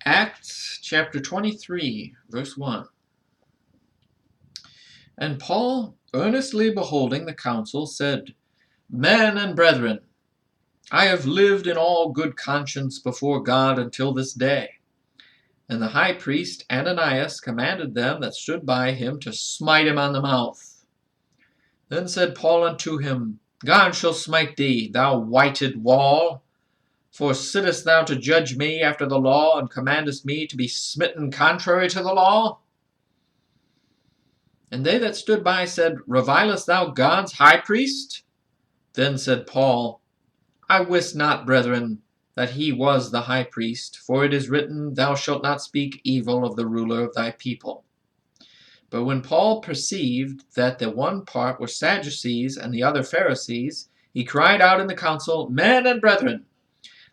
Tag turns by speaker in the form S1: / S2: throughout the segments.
S1: Acts chapter 23, verse 1. And Paul, earnestly beholding the council, said, Men and brethren, I have lived in all good conscience before God until this day. And the high priest Ananias commanded them that stood by him to smite him on the mouth. Then said Paul unto him, God shall smite thee, thou whited wall. For sittest thou to judge me after the law, and commandest me to be smitten contrary to the law? And they that stood by said, Revilest thou God's high priest? Then said Paul, I wist not, brethren, that he was the high priest, for it is written, Thou shalt not speak evil of the ruler of thy people. But when Paul perceived that the one part were Sadducees and the other Pharisees, he cried out in the council, Men and brethren,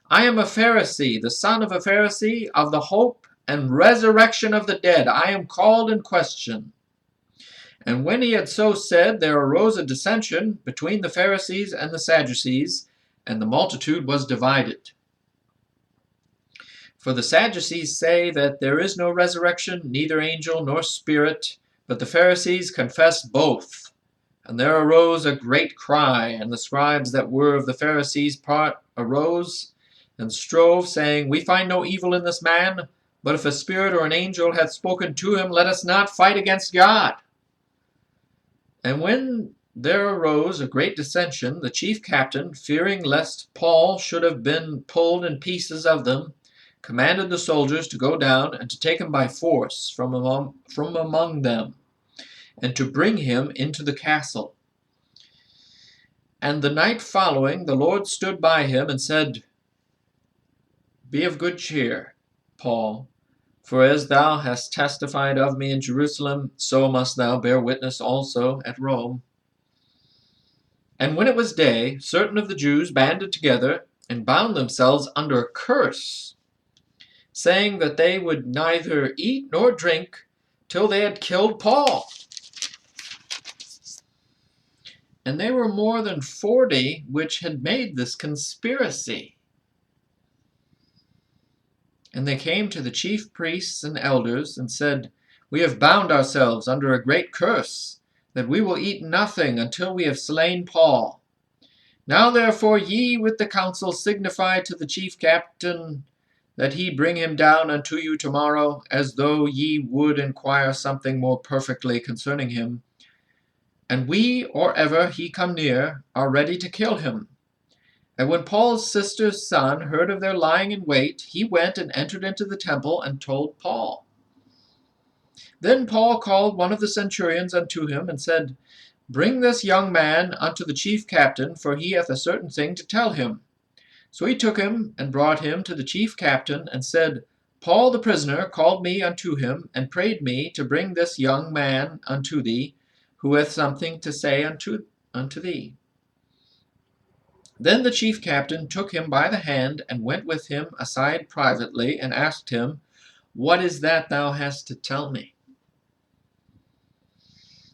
S1: I am a Pharisee, the son of a Pharisee, of the hope and resurrection of the dead. I am called in question. And when he had so said, there arose a dissension between the Pharisees and the Sadducees, and the multitude was divided. For the Sadducees say that there is no resurrection, neither angel nor spirit, but the Pharisees confess both. And there arose a great cry, and the scribes that were of the Pharisees' part arose and strove, saying, We find no evil in this man, but if a spirit or an angel hath spoken to him, let us not fight against God. And when there arose a great dissension, the chief captain, fearing lest Paul should have been pulled in pieces of them, commanded the soldiers to go down and to take him by force from among them, and to bring him into the castle. And the night following, the Lord stood by him and said, Be of good cheer, Paul, for as thou hast testified of me in Jerusalem, so must thou bear witness also at Rome. And when it was day, certain of the Jews banded together and bound themselves under a curse, saying that they would neither eat nor drink till they had killed Paul. And they were more than 40 which had made this conspiracy. And they came to the chief priests and elders, and said, We have bound ourselves under a great curse, that we will eat nothing until we have slain Paul. Now therefore ye with the council signify to the chief captain, that he bring him down unto you tomorrow, as though ye would inquire something more perfectly concerning him. And we, or ever he come near, are ready to kill him. And when Paul's sister's son heard of their lying in wait, he went and entered into the temple and told Paul. Then Paul called one of the centurions unto him and said, Bring this young man unto the chief captain, for he hath a certain thing to tell him. So he took him and brought him to the chief captain and said, Paul the prisoner called me unto him and prayed me to bring this young man unto thee, who hath something to say unto thee. Then the chief captain took him by the hand and went with him aside privately and asked him, What is that thou hast to tell me?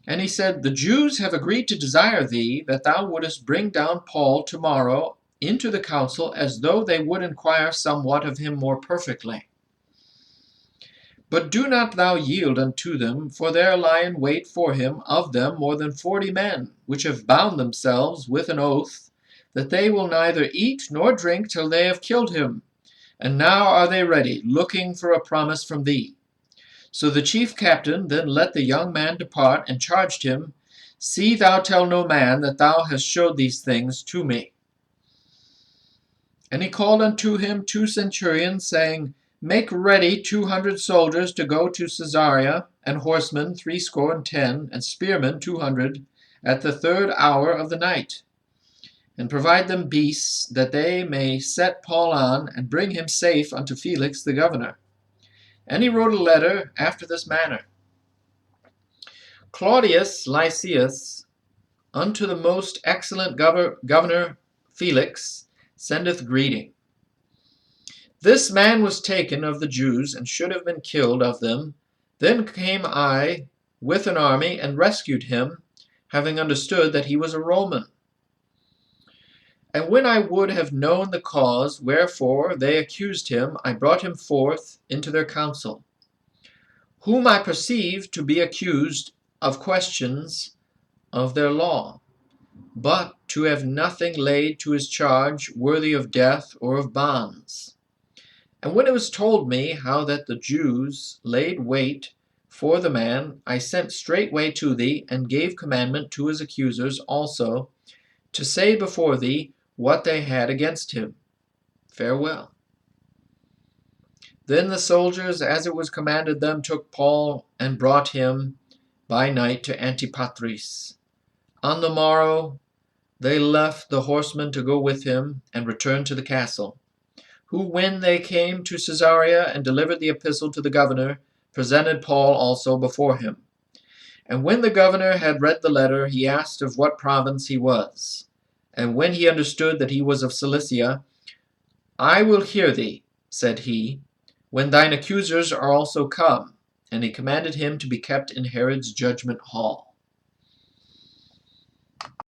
S1: And he said, The Jews have agreed to desire thee that thou wouldest bring down Paul tomorrow into the council, as though they would inquire somewhat of him more perfectly. But do not thou yield unto them, for there lie in wait for him of them more than 40 men, which have bound themselves with an oath, that they will neither eat nor drink till they have killed him. And now are they ready, looking for a promise from thee. So the chief captain then let the young man depart, and charged him, See thou tell no man that thou hast showed these things to me. And he called unto him 2 centurions, saying, Make ready 200 soldiers to go to Caesarea, and horsemen 70, and spearmen 200, at the 3rd hour of the night. And provide them beasts, that they may set Paul on, and bring him safe unto Felix the governor. And he wrote a letter after this manner. Claudius Lysias, unto the most excellent governor Felix, sendeth greeting. This man was taken of the Jews, and should have been killed of them. Then came I with an army, and rescued him, having understood that he was a Roman. And when I would have known the cause wherefore they accused him, I brought him forth into their council, whom I perceived to be accused of questions of their law, but to have nothing laid to his charge worthy of death or of bonds. And when it was told me how that the Jews laid wait for the man, I sent straightway to thee, and gave commandment to his accusers also to say before thee what they had against him. Farewell. Then the soldiers, as it was commanded them, took Paul and brought him by night to Antipatris. On the morrow they left the horsemen to go with him, and returned to the castle, who, when they came to Caesarea and delivered the epistle to the governor, presented Paul also before him. And when the governor had read the letter, he asked of what province he was. And when he understood that he was of Cilicia, I will hear thee, said he, when thine accusers are also come. And he commanded him to be kept in Herod's judgment hall.